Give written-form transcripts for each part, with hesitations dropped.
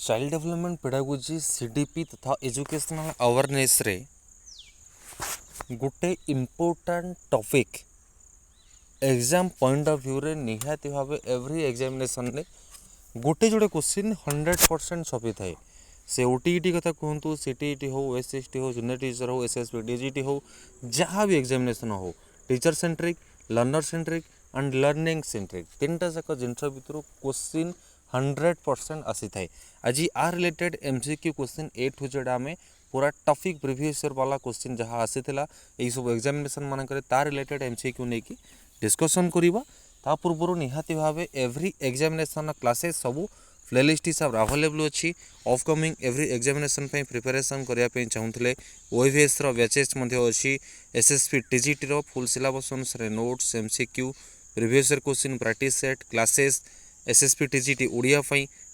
Child development pedagogy CDP तथा educational awareness रे गोटे important topic exam point of view रे निहाती भाव एवरी एग्जामिनेशन रे गोटे जोड़े क्वेश्चन 100% छपी थाए से ओटीईटी कथा कहतु सीटीईटी हो एसएसटी हो जूनियर टीचर हो एसएसपी डीजीटी हो जहाँ भी एग्जामिनेशन हो teacher centric learner centric and learning centric तीनटा जाक जिनस भितर क्वेश्चन 100% आसी थाए। आज आ related MCQ question A to Z आम पूरा टॉपिक प्रीवियस ईयर वाला क्वेश्चन जहाँ आसीथिला एई सब एग्जामिनेशन मानकर तार रिलेटेड एमसीक्यू नहीं कि डिस्कसन करिबा। ता पूर्व निहाती भाव एवरी एग्जामिनेशन क्लासेस सबू प्लेलिस्ट हिसाब से अवेलेबल अच्छी अपकमिंग एवरी एग्जामिनेशन प्रिपरेशन करने चाहूँगे ओएवीएस बैचेस अच्छी एसएसपी टीजीटी रो फुल सिलेबस अनुसार notes MCQ previous year question practice set classes SSP TGT Odia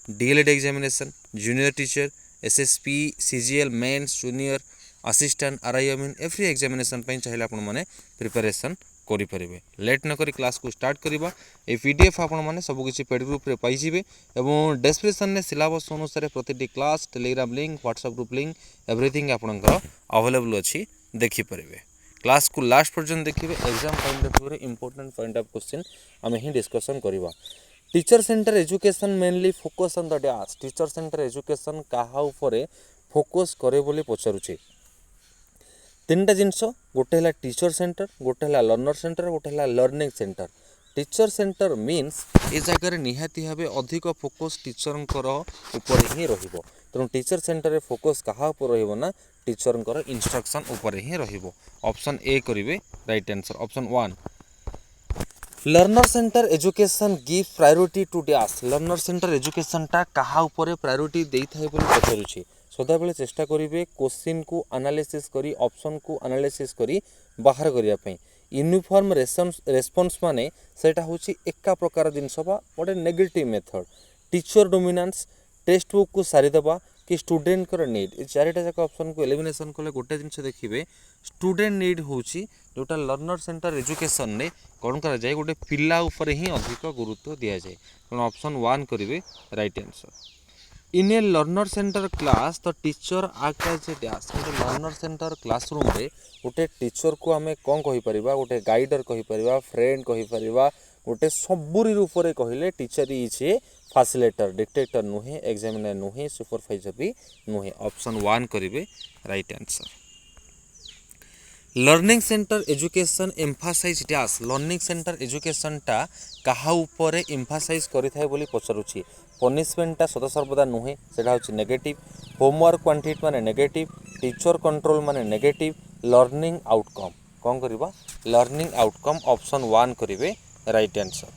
DElEd examination junior teacher SSP CGL mains junior assistant RIM every examination चाहिए आपण मैंने preparation करें। Late नक क्लास को start करवा। ये पीडीएफ आपण मैंने सबकि पेड ग्रुप रे पाइबे और डेस्क्रिप्शन में सिलेबस अनुसार प्रति class Telegram link WhatsApp group link everything आपंकर अवेलेबल अच्छी देखिपारे। क्लास को लास्ट पर्यंत देखिए एग्जाम पॉइंट ऑफ व्यू रे इंपोर्टेंट पॉइंट ऑफ क्वेश्चन आम ही डिस्कसन करवा। Teacher centre education mainly focus on the dash teacher centre education कहा उपरे फोकस करे बोली पचारुचे तीन टा जिनस गोटे है टीचर सेंटर गोटे है लर्नर सेंटर गोटे है learning centre. Teacher centre means ए जगह निहाती भाव अधिक फोकस टीचर उपर ही रहिबो। तेणु टीचर सेंटर रे फोकस कहा उपर रहिबो ना टीचर इंस्ट्रक्शन उपर ही रहिबो। ऑप्शन ए करिवे right answer option 1। Learner centre education give priority to dash learner centre education टा कहा उपरे प्रायोरिटी देई थाए बोली पचारुछि। सदा बेले चेष्टा करिवे क्वेश्चन को एनालिसिस करी ऑप्शन को एनालिसिस करी बाहर करिया पई। यूनिफॉर्म रेस्पॉन्स माने सेटा होछि एका प्रकार जिनस बा गोटे negative method teacher dominance text book को सारी दबा कि स्टूडेंट कर नीड ए चारिटा जाक ऑप्शन को एलिमिनेशन कले गोटे जिनस देखिए स्टूडेंट नीड होछि जोटा लर्नर सेंटर एजुकेशन ने कौन करा जाए गोटे पिला ऊपर ही अधिक गुरुत्व दिया जाए। तो ऑप्शन 1 करिवे right answer. In a learner centre class the teacher act as a dash गोटे लर्नर सेंटर क्लासरूम रे गोटे टीचर को आम कौन कहीपर गोटे गाइडर कहीपर फ्रेंड कहीपर गोटे सबुरी रूप से कहले teacher is a facilitator dictator नुहे एग्जामिनर नुहे सुपरवाइजर भी नुहे। ऑप्शन 1 करिवे right answer. Learning centre education emphasise dash learning centre education टा कहा उपरे एम्फासाइज करिथाय बोली पचारुछि। पनिशमेंटा सदा सर्वदा नुहे सेटा होछि नेगेटिव होमवर्क क्वांटिटी माने नेगेटिव टीचर कंट्रोल माने नेगेटिव लर्निंग आउटकम कौन करवा लर्निंग आउटकम ऑप्शन 1 करिवे right answer.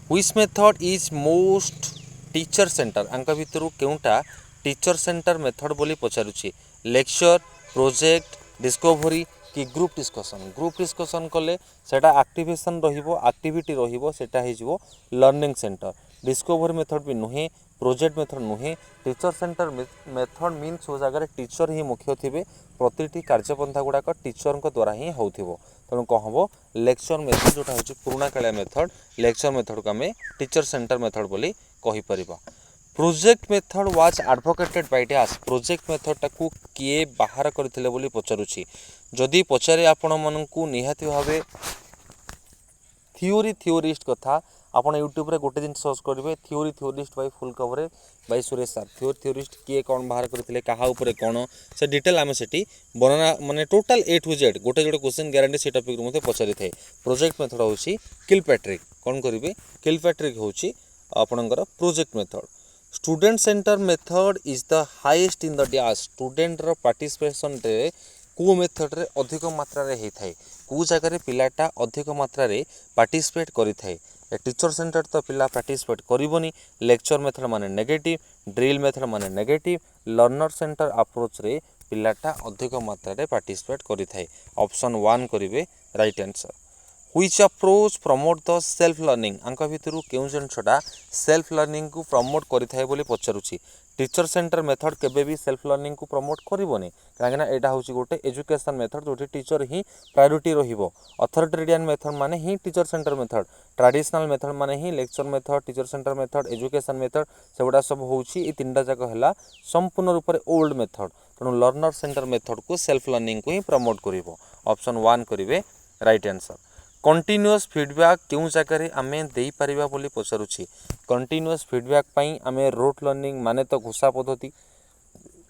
Which method is most teacher centre आंका भितर केउटा टीचर सेंटर मेथड बोली पचारुछि। लेक्चर प्रोजेक्ट डिस्कवरी कि ग्रुप डिस्कसन कले सेटा एक्टिवेशन रहिबो एक्टिविटी रहिबो सेटा हिजबो लर्निंग सेंटर। डिस्कवरी मेथड भी नुहे प्रोजेक्ट मेथड नुहे टीचर सेंटर मेथड मीन्स वो जगह टीचर ही मुख्य थिबे प्रतिटी कार्यपंथा गुड़ाक टीचर द्वारा ही होथिबो। तेणु कहबो लेक्चर मेथड जोटा होछि पुराना कालिया मेथड लेक्चर मेथड को आम टीचर सेंटर मेथड बोली कहि परिबा। Project method was advocated by dash project method टाकू किए बाहर करथिले बोली पचारुछि। जदि पचारे आपण मानकू निहाती भावे थियोरिस्ट कथा आपण यूट्यूब रे गोटे दिन सर्च करेंगे theorist by full coverage by Suresh sir theorist किए कौन बाहर करथिले कहा उपरे कौन से डिटेल आम सेठी वर्णना माने टोटल ए टू जेड गोटे जोटे क्वेश्चन ग्यारंटी से टॉपिक रे पचारि थाए। प्रोजेक्ट मेथड होछि किलपैट्रिक कौन करिवे किलपैट्रिक होछि आपणकर project method. Student centre method is the highest in the dash student रो पार्टिसिपेशन रे को मेथड रे अधिक मात्रा रे हे थाए को जगह रे पिलाटा अधिक मात्रा रे पार्टिसिपेट करि थाए। टीचर सेंटर तो पिला पार्टिसिपेट करिवनी लेक्चर मेथड माने नेगेटिव ड्रिल मेथड माने नेगेटिव लर्नर सेंटर अप्रोच रे पिलाटा अधिक मात्रा रे पार्टिसिपेट करि थाए। ऑप्शन 1 करिवे right answer. Which approach promote the self learning आंक भितर केउं जिनसटा सेल्फ लर्निंग को प्रमोट करिथाय बोली पचारुछि टीचर सेंटर मेथड केबे भी सेल्फ लर्निंग को प्रमोट करिवोनी काहेकि ना एटा होछि गोटे एजुकेशन मेथड जोठी टीचर ही प्रायोरिटी रहिबो अथॉरिटेरियन मेथड माने ही teacher centre method traditional method माने ही lecture method teacher centre method education method सेगुडा सब होछि ए तीनटा जाक हला संपूर्ण रूप से ओल्ड मेथड तेणु लर्नर सेंटर मेथड को सेल्फ लर्निंग को ही प्रमोट करिवो ऑप्शन 1 करिवे राइट आंसर कंटिन्यूअस फीडबैक क्यों जगह आमे देई परिबा बोली पचारुछि कंटिन्यूअस फीडबैक पई आमे रोट लर्निंग माने तो घोषा पद्धति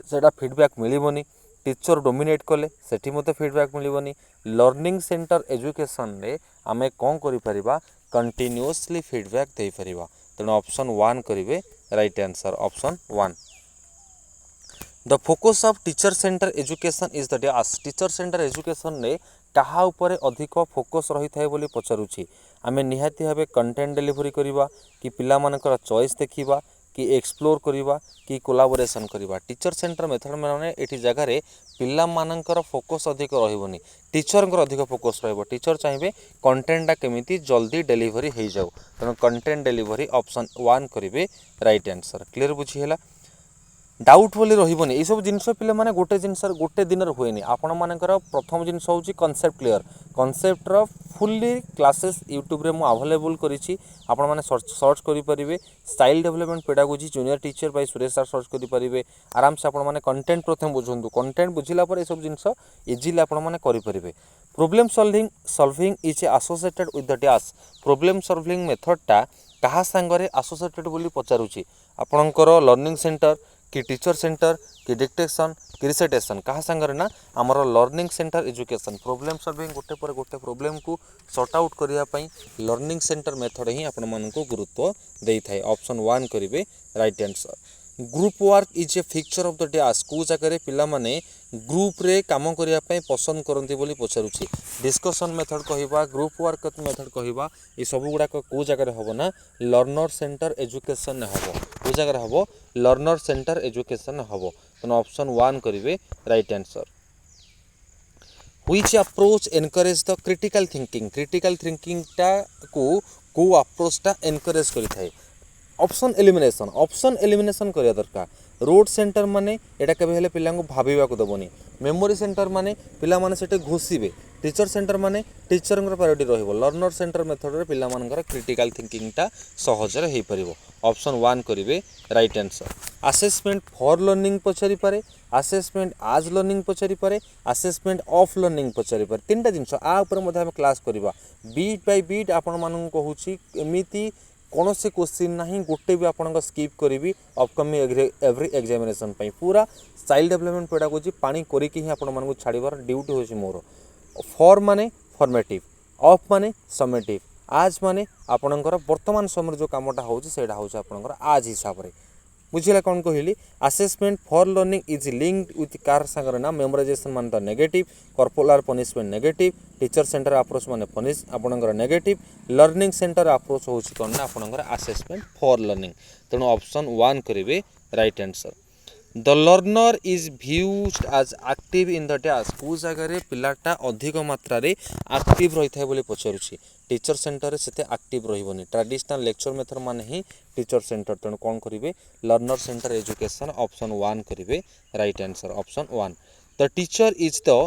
सेटा फीडबैक मिलिबोनी टीचर डोमिनेट कले सेठी मते फीडबैक मिलिबोनी लर्निंग सेंटर एजुकेशन रे आमे कोन करि परिबा कंटिन्यूअसली फीडबैक देई परिबा तेणु ऑप्शन 1 करिवे right answer option 1 the focus of teacher centre education is the dance teacher centre education रे कहा उपरे अधिक फोकस रही थाए बोली पचारुछि आमे निहाती भाबे कंटेंट डिलीवरी करिबा कि पिला मानकर चॉइस देखिबा कि एक्सप्लोर करिबा कि कोलाबोरेशन करिबा टीचर सेंटर मेथड माने एठी जगह रे पिला मानकर फोकस अधिक रहिबोनी टीचर कर अधिक फोकस रहइबो टीचर चाहिबे कंटेंट केमिति जल्दी डिलीवरी हे जाऊ तनो कंटेंट डिलीवरी ऑप्शन 1 करिवे राइट आंसर क्लियर बुझी हैला डाउट बोली रही सब जिनस पे मैंने गोटे जिन गोटे दिन हुए आपण मानकर प्रथम जिनस हूँ कनसेप्ट क्लियर कनसेप्टर फुल्ली क्लासेस यूट्यूब रे मु अवेलेबल करिछि आपण माने सर्च करि परिबे style development pedagogy junior teacher by Suresh sir search करि परिबे आराम से आपण माने कंटेंट प्रथम बुझंतु कंटेंट बुझिला पर ए सब जिनस इजीली आपण माने करि परिबे problem solving is associated with the dash problem solving method टा कहा संगरे एसोसिएटेड बोली पचारुछि आपणकर लर्निंग सेंटर कि टीचर सेंटर कि डिक्टेशन कि रिसाइटेशन कहा संगर ना आमर learning centre education problem solving गोटे पर गोटे प्रॉब्लम को सॉर्ट आउट करिया पई लर्निंग सेंटर मेथड ही आपण माननको गुरुत्व देई थाए ऑप्शन 1 करिवे right answer group work is a feature of the dash को जगह पिला माने ग्रुप रे काम करिया पई पसंद करंती बोली पचारुछि डिस्कशन मेथड कहिबा ग्रुप वर्क मेथड कहिबा ए सब गुडा को जगह हबो ना लर्नर सेंटर एजुकेशन हबो को जगह हबो लर्नर सेंटर एजुकेशन हबो तो ऑप्शन 1 करिवे right answer which approach encourage the critical thinking टा को अप्रोच टा एनकरेज करि थाए ऑप्शन एलिमिनेशन करिया दरकार रोड सेंटर माने एटा केबे हेले पिला को भाबीबा को दबोनी मेमोरी सेंटर माने पिला माने सेटे घोषिबे टीचर सेंटर माने टीचर प्रायोरिटी रहिबो लर्नर सेंटर मेथड रे पिला मानकर क्रिटिकल थिंकिंग टा सहज रे हे परिबो ऑप्शन 1 करिवे right answer assessment for learning पचारि पारे असेसमेंट आज लर्निंग पचारि पारे असेसमेंट ऑफ लर्निंग पचारि पारे तीनटा जिंस आ ऊपर मध्ये हम क्लास करबा बीट बाय बीट आपण मानन कहूची एमिति कौन से क्वेश्चन ना गोटे भी आपन स्कीप करी अपकमिंग एवरी एग्जामिनेशन पूरा स्टाइल डेवलपमेंट पेडागोजी पानी करिकी ही आपण मानकु छाड़ीबार ड्यूटी होची मोर फॉर माने फॉर्मेटिव ऑफ माने समेटिव आज माने आपणकर वर्तमान समय जो कामटा होची सेटा होची आपणकर आज हिसाब रे बुझिला कौन कहली assessment for learning is linked with कार संगर ना मेमोराइजेशन मान तो negative corporal punishment negative teacher centre approach माने पनिश आपणकर नेगेटिव लर्निंग सेंटर अप्रोच होची कोन ना आपणकर असेसमेंट फॉर लर्निंग तेणु ऑप्शन 1 करिवे right answer the learner is viewed as active in the dash को जगह रे पिलाटा अधिक मात्रा रे एक्टिव रही थाए बोली पचारुछि टीचर सेंटर रे सेते एक्टिव रहिबोनी ट्रेडिशनल लेक्चर मेथड माने ही टीचर सेंटर तेणु कोन करिवे लर्नर सेंटर एजुकेशन ऑप्शन 1 करिवे right answer option 1 the teacher is the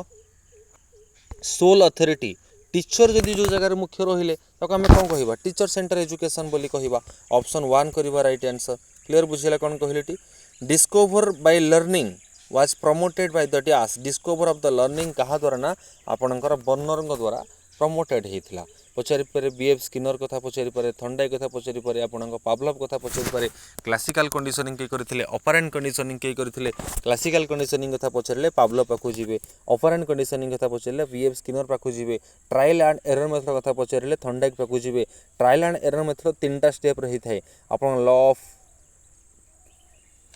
soul authority teacher जदि जो जगह मुख्य रहिले तो आम कौन कहवा टीचर सेंटर एजुकेशन बोली कहवा ऑप्शन 1 करिवा राइट आंसर क्लियर बुझिला कौन कहलेटी discover by learning was promoted by the dash discover of the learning कहा द्वारा ना आपणकर बर्नर द्वारा प्रमोटेड होता पचारि पारे बीएफ स्किनर कथा पचारि पारे थंडाई कथा पचारि पारे आपणक पावलव कथा पचारि पारे क्लासिकल कंडीशनिंग के करथिले ऑपरेंट कंडीशनिंग के करथिले क्लासिकल कंडीशनिंग कथा पचारिले पावलव पाखु जिवे ऑपरेंट कंडीशनिंग कथा पचारिले बीएफ स्किनर पाखु जिवे ट्रायल एंड एरर मेथड कथा पचारिले थंडाई पाखु जिवे ट्रायल एंड एरर मेथड तीनटा स्टेप रही थाए आपण लॉ ऑफ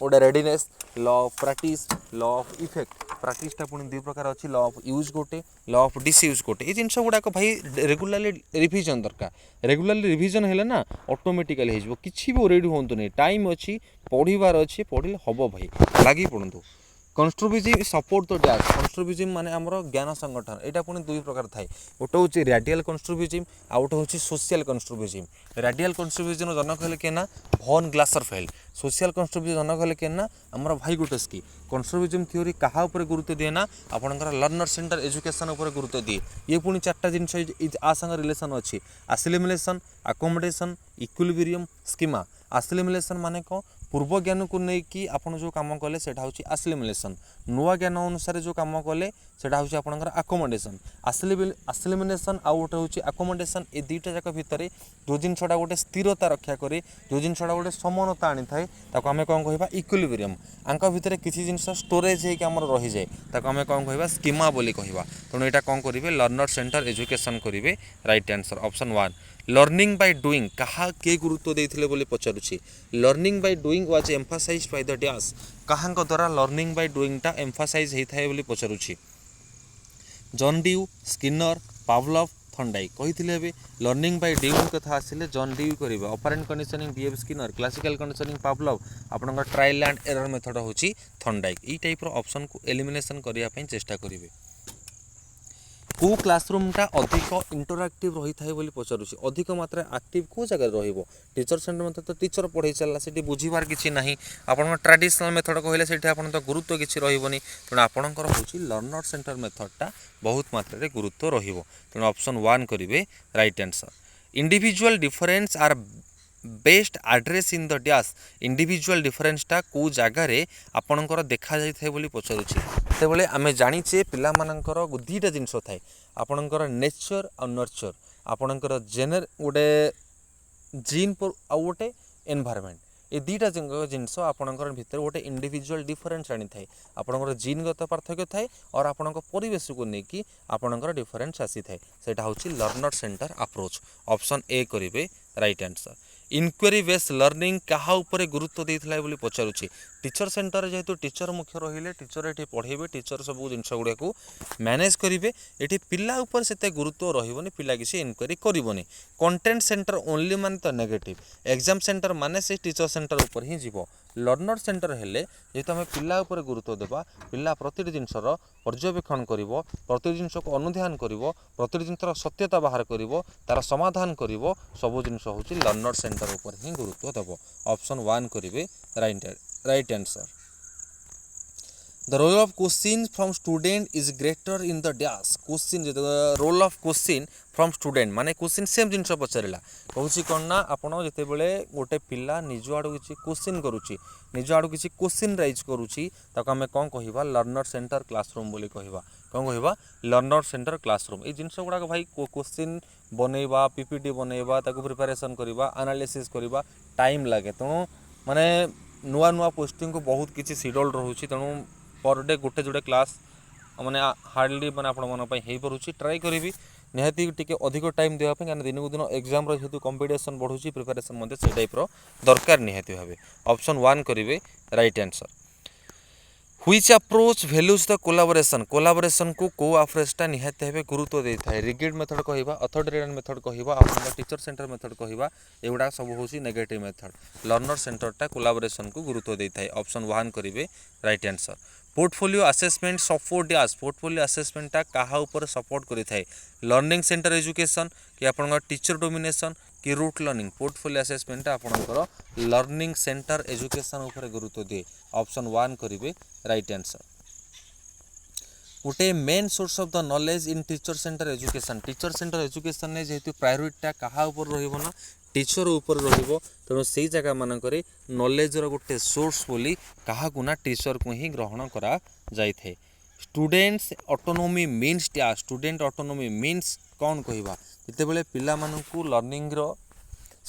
गोटे readiness law of practice law of effect प्रैक्टिसटा पुणी दुई प्रकार अच्छी लॉ ऑफ यूज गोटे लॉ ऑफ डिसयूज गोटे ये जिनस गुड़ाक भाई रेगुलाली रिविजन दरकार रेगुलाली रिविजन है ना ऑटोमेटिकली हो कि भी रेडी हूँ नहीं टाइम अच्छी पढ़ार अच्छी पढ़े हम भाई लगी पड़ू कन्स्ट्रुक्टिविज्म सपोर्ट द डैश कन्स्ट्रुक्टिविज्म माने हमर ज्ञान संगठन एटा पुनी दुई प्रकार थाए गोटे होची रेडियल कन्स्ट्रुक्टिविज्म आ गोटे होची सोशल कन्स्ट्रुक्टिविज्म रेडियल कन्स्ट्रुक्टिविज्म जनक हले केना वॉन ग्लासरफेल्ड सोशल कन्स्ट्रुक्टिविज्म जनक हले केना हमर भाइगोटस्की कन्स्ट्रुक्टिविज्म थ्योरी कहा ऊपर गुरुत्व दिए ना आपनकर लर्नर सेंटर एजुकेशन ऊपर गुरुत्व दिए ये पुनी चारटा जिंस आ संग रिलेशन अछि assimilation accommodation equilibrium schema assimilation माने को पूर्व ज्ञान को लेकिन आपन जो काम कले सेटा होची असिमिलेशन नुआ ज्ञान अनुसार जो काम कले सेटा होची आपनकर अकोमोडेशन असिमिलेशन आ गोटे होची अकोमोडेशन ए दुईटा जाक भितर जो जिनसटा गोटे स्थिरता रक्षा करे जो जिनसटा गोटे समानता आनी थाए ताको आमे कोन कहबा इक्विलिब्रियम आंका भितर किछि जिनस स्टोरेज हे कि हमर रहि जाय ताको आमे कोन कहबा स्कीमा बोली कहबा तनो एटा कोन करिवे लर्नर सेंटर एजुकेशन करिवे right answer option 1 learning by doing कहा के गुरुत्व देथिले बोली पचारुछि learning by doing was emphasized by the dash कहांक द्वारा लर्निंग बाय डूइंग टा एम्फासाइज हेइ थाए बोली पचारुछि John Dewey Skinner Pavlov Thorndike कहिथिले बे लर्निंग बाय डूइंग कथा आसिले जॉन ड्यू करिवे operant conditioning BF Skinner classical conditioning Pavlov आपनका ट्रायल एंड एरर मेथड होछि थॉर्नडाइक ई टाइप रो ऑप्शन को एलिमिनेशन करिया पई चेष्टा करिवे को क्लासरूम टा अधिक इंटरएक्टिव रही थाए बोली पचारुछि अधिक मात्रा एक्टिव को जगह रहिबो टीचर सेंटर मेथड तो टीचर पढ़ाई चलला सेठी बुझीबार किछि नाही आपन ट्रेडिशनल मेथड कहले सेठी आपन तो गुरुत्व किछि रहिबोनी तण आपनकर होछि लर्नर सेंटर मेथड टा बहुत मात्रा रे गुरुत्व रहिबो तण ऑप्शन 1 करिवे right answer individual difference are best address in the dash individual difference टा को जगह रे आपनकर देखा जाय थाए बोली पचारुछि तेबले आमे जानिचे पिला मानकर दुईटा जिनस थाए आपनकर नेचर और नर्चर आपनकर जेनर गोटे जीन पर आ गोटे एनवायरनमेंट ए दुईटा जिनस आपनकर भितर गोटे इंडिविजुअल डिफरेंस आनी थाए आपनकर जीनगत पार्थक्य थाए और आपनकर परिवेश को लेकिन आपनकर डिफरेंस आसी थाए सेटा होछि learner centre approach option A करिवे right answer inquiry based learning कहा ऊपर गुरुत्व देइथला बोली पचारुछि टीचर सेंटर जेहेतु टीचर मुख्य रहिले टीचर एठी पढ़ेबे टीचर सब जिनस गुडा को मैनेज करिवे एठी पिला ऊपर सेते गुरुत्व रहिबोनी पिला किसी इनक्वेरी करिवोनी कंटेंट सेंटर ओनली माने तो नेगेटिव एग्जाम सेंटर माने से टीचर सेंटर ऊपर ही जीवो लर्नर सेंटर हेले जेहेतु आम पिला ऊपर गुरुत्व देबा पिला प्रति जिनसर पर्यवेक्षण करिवो प्रति जिनस को अनुध्यान करिवो प्रति जिनसर सत्यता बाहर करिवो तार समाधान करिवो सब जिनस होछि लर्नर सेंटर ऊपर ही गुरुत्व देबो ऑप्शन 1 करिवे right answer The role of question from student is greater in the dash question role of question from student माने क्वेश्चन सेम जिनस पचारिला कहूँ कौन ना आपण जिते बड़े गोटे पिला निज आड़ किसी क्वेश्चन करुच्ची निज आड़ किसी क्वेश्चन राइज करुच्ची ताको आमे कौन कहवा लर्नर सेंटर क्लासरूम बोली कहवा कौन कहवा लर्नर सेंटर क्लासरूम ये जिनस गुड़ाक भाई क्वेश्चन बनैबा पीपीटी बनैबा ताको प्रिपरेशन करवा एनालिसिस करवा टाइम लगे तेणु माने नुआ नुआ पोस्टिंग को बहुत किसी शेड्यूल रोचे तेणु पर डे गोटे जोड़े क्लास माने हार्डली माने आपण मन पई हेई परुची ट्राई करिवि निहाती टिके अधिक टाइम देवा पे कारण दिन को दिन एग्जाम रो जेतु कंपटीशन बढ़ुची प्रिपरेशन मध्ये से टाइप रो दरकार निहाती भाबे ऑप्शन 1 करिवे right answer which approach values the collaboration को अप्रोचटा निहाती भाबे गुरुत्व देई थाए रिगिड मेथड कहबा अथॉरिटेरियन मेथड कहबा आपण टीचर सेंटर मेथड कहबा एगुडा सब होची नेगेटिव मेथड लर्नर सेंटरटा कोलाबोरेशन को गुरुत्व देई थाए ऑप्शन 1 करिवे right answer portfolio assessment support dash portfolio असेसमेंटा कहा ऊपर सपोर्ट करि थाए लर्निंग सेंटर एजुकेशन कि आपन टीचर डोमिनेशन कि रूट लर्निंग पोर्टफोलियो असेसमेंट आपनकर लर्निंग सेंटर एजुकेशन ऊपर गुरुत्व दिए ऑप्शन 1 करिवे राइट आंसर गोटे main source of the knowledge in teacher centre education ने जेहेतु प्रायोरिटीटा कहा ऊपर रहिबो ना टीचर ऊपर रहिबो तेणु से जगह मानकरे नॉलेज रो गोटे सोर्स बोली कहा गुना टीचर को ही ग्रहण करा जाय थे स्टूडेंट्स ऑटोनोमी मीन्स क्या स्टूडेंट ऑटोनोमी मीन्स कौन कहवा जिते बड़े पिला मानकु लर्निंग रो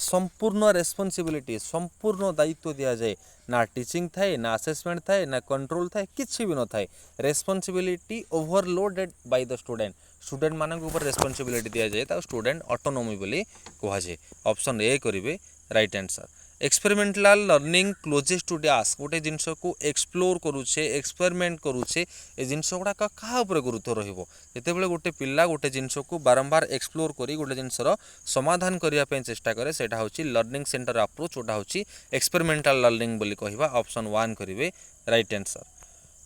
संपूर्ण रेस्पॉन्सिबिलिटी संपूर्ण दायित्व दिया जाए ना टीचिंग थाए ना असेसमेंट थाए ना कंट्रोल थाए किछि भी न थाए responsibility overloaded by the student मानक ऊपर रेस्पॉन्सिबिलिटी दिया जाए ता स्टूडेंट ऑटोनोमी बोली कहा जाए ऑप्शन ए करिवे right answer experimental learning closest to dash गोटे जिनस को एक्सप्लोर करूचे एक्सपेरिमेंट करूचे ए जिनस गुड़ाक क्या गुरुत्व रहिबो जेतेबेले गोटे पिला गोटे जिनस को बारंबार एक्सप्लोर करी गोटे जिनसर समाधान करने चेष्टा करे सेटा होची लर्निंग सेंटर अप्रोच जोटा होची एक्सपेरिमेंटल लर्निंग बोली कहवा ऑप्शन 1 करिवे right answer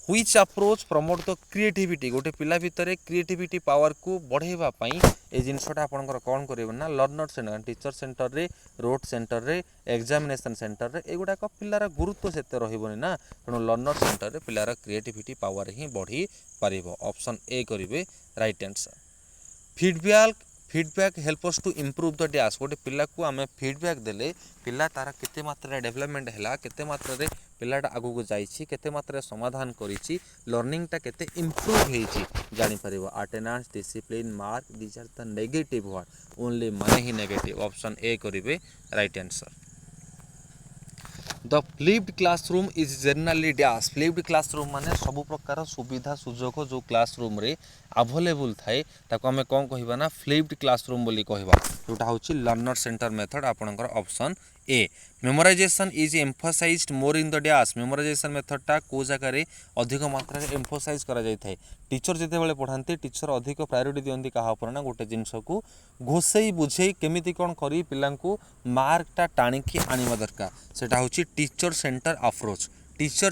which approach promote the creativity गोटे पिला भितर क्रिएटिविटी पावर को बढ़ेवा पाई ए जिनसटा आपंकर कौन करेंगे ना लर्नर सेंटर टीचर सेंटर रे रोड सेंटर रे एग्जामिनेशन सेंटर रे एगुड़ाक पिलार गुरुत्व से रही ना तेणु लर्नर सेंटर रे पिलार क्रिएटिविटी पावर ही बढ़ी पार ऑप्शन ए करेंगे right answer feedback help us to improve the dash गोटे पिला को आम फीडबैक देले पिला तार केते मात्रा डेवलपमेंट है केते मात्रा पिलाटा आगू को जाइए केते मात्रा समाधान करिछि लर्निंगटा केते इम्प्रूव होइछि जानि परिबो attendance discipline mark these are the negative word only माने ही नेगेटिव ऑप्शन ए करिवे right answer the flipped classroom is generally dash flipped classroom माने सब प्रकार सुविधा सुजोग जो क्लासरूम रे अवेलेबल थाए ताको आमे कोन कहिबा ना फ्लिप्ड क्लासरूम बोली कहिबा जोटा होची लर्नर सेंटर मेथड आपनकर option A memorization is emphasized more in the dash memorization मेथडटा को जगह रे अधिक मात्रा रे एम्फसाइज करा जाय थाए टीचर जेते बेले पढ़ांती टीचर अधिक प्रायोरिटी दियंती कहा पर ना गोटे जिंस को घोषई बुझेई केमिति कोन करी पिलांकू मार्कटा टाणिकी आनिबा दरकार सेटा होची teacher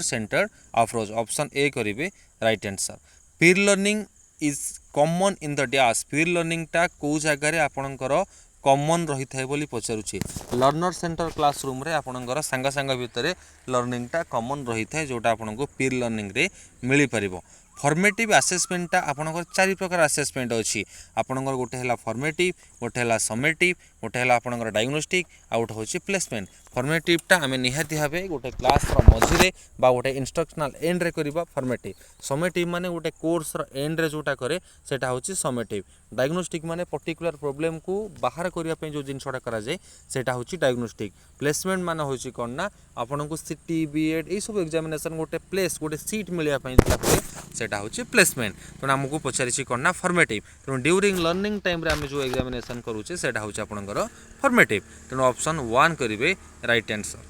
centre approach option A करिवे right answer Pir learning is common in the dash पीर लर्निंगटा को जगह रे आपनकर कॉमन रही थाए बोली पचारुछि लर्नर सेंटर क्लासरूम रे आपनकर सांगा सांगा भितर लर्निंगटा कॉमन रही थाए जोटा आपनको पीर लर्निंग रे मिली परिबो फॉर्मेटिव असेसमेंटटा आपनकर चारि प्रकार असेसमेंट अछि आपनकर गोटे हला फॉर्मेटिव गोटे हला समेटिव गोटे हला आपनकर डायग्नोस्टिक आ गोटे होछि प्लेसमेंट फॉर्मेटिवटा आमे निहाती भाबे गोटे क्लास रो मझिरे बा गोटे इंस्ट्रक्शनल एंड रे करिबा फॉर्मेटिव समेटिव माने गोटे कोर्स रो एंड रे जोटा करे सेटा होछि समेटिव डायग्नोस्टिक माने पर्टिकुलर प्रॉब्लम को बाहर करिया पे जो जिनसटा करा जाय सेटा होछि डायग्नोस्टिक प्लेसमेंट माने होछि कोन ना आपनको सिटी बीएड ए सब एग्जामिनेशन गोटे प्लेस गोटे सीट मिलिया पे सेटा होछि प्लेसमेंट तेणु आमको पचारिछि कोन ना फॉर्मेटिव तेणु ड्यूरिंग लर्निंग टाइम रे आमे जो एग्जामिनेशन करूचे सेटा होछि आपनकर फॉर्मेटिव तेणु ऑप्शन 1 करिवे right answer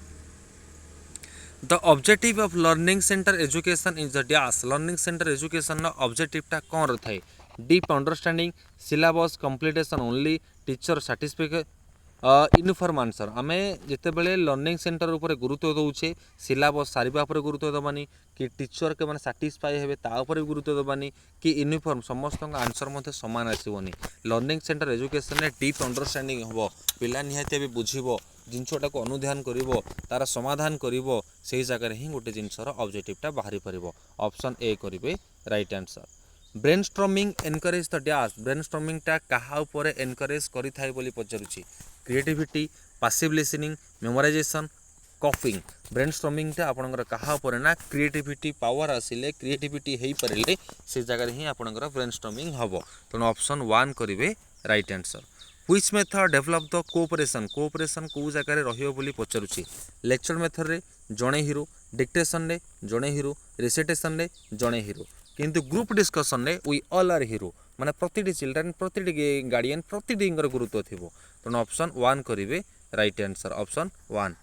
the objective of learning centre education is the dash learning centre education नो ऑब्जेक्टिवटा कोन रथाय deep understanding syllabus completion only teacher satisfaction uniform answer आम जिते बड़े लर्निंग सेंटर उपर गुरुत्व दौचे सिलेबस सारिबा उपर गुरुत्व दबानी कि टीचर के माने सैटिस्फाई हेबे ता उपर गुरुत्व दबानी कि यूनिफॉर्म समस्त आंसर मते समान आसीबोनी लर्निंग सेंटर एजुकेशन रे डीप अंडरस्टैंडिंग हबो पिला निहाती भी बुझिबो जिनसटा को अनुध्यान करिवो तार समाधान करिवो सेही जगह ही गोटे जिनसर ऑब्जेक्टिवटा बाहरी परिबो ऑप्शन ए करिवे right answer brainstorming encourage the dash ब्रेनस्टॉर्मिंगटा कहा ऊपर एनकरेज करि थाई बोली पचारुछि creativity passive listening memorization copying ब्रेनस्टॉर्मिंगटा आपनकर कहा ऊपर ना क्रिएटिविटी पावर आसिले क्रिएटिविटी हेई परिले से जगह ही आपनकर ब्रेनस्टॉर्मिंग हबो तेणु ऑप्शन 1 करिवे right answer which method develop the cooperation को जगह रे रहियो बोली पचारुछि लेक्चर मेथड रे जणे हिरो डिक्टेशन रे जणे हिरो रिसाइटेशन रे जणे हिरो किंतु ग्रुप डिस्कशन रे वी ऑल आर हिरो माने प्रतिटी चिल्ड्रन प्रतिटी गार्डियन प्रतिटी गुरुत्व थिबो तेणु ऑप्शन 1 करिवे right answer option 1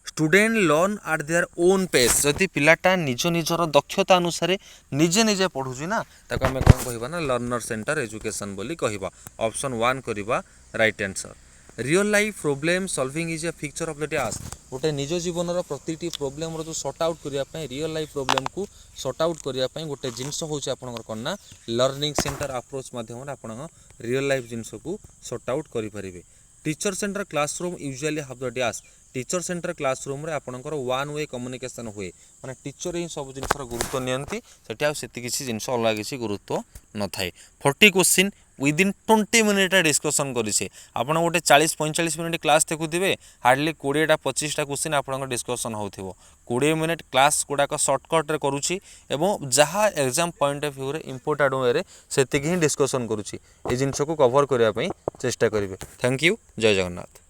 student learn at their own pace जदि पिलाटा निज निजर दक्षता अनुसार निजे निजे पढ़ुछि ना ताको हमें कोन कहिबा ना लर्नर सेंटर एजुकेशन बोली कहिबा ऑप्शन 1 करिबा right answer real life problem solving is a feature of the dash गोटे निज जीवन प्रतिटी प्रॉब्लम रो जो सॉर्ट आउट करिया पय रियल लाइफ प्रॉब्लम को सॉर्ट आउट करिया पय गोटे जिंस होछि आपनकर कोन लर्निंग सेंटर अप्रोच माध्यम रे आपन रियल लाइफ जिंस को सॉर्ट आउट करि परिबे teacher centre classroom usually have the dash teacher centre classroom रे आपनकर वन वे कम्युनिकेशन हुए माने टीचर ही सब जिनसर गुरुत्व नियंती सेठी आ सेति किछि जिंस अलग किछि गुरुत्व न थाए 40 क्वेश्चन विदिन 20 मिनिट डिस्कसन करिसे आपण गोटे 40-45 मिनिट क्लास देखुथिबे हार्डली 20टा 25टा क्वेश्चन आपण डिस्कसन होथिबो 20 मिनिट क्लास गुडाक शॉर्टकट रे करूची एवं जहा एग्जाम पॉइंट ऑफ व्यू रे इंपोर्टेंट वे रे सेति ही डिस्कसन करूची ए जिंस को कवर करिया पई चेष्टा करिवे थैंक यू जय जगन्नाथ।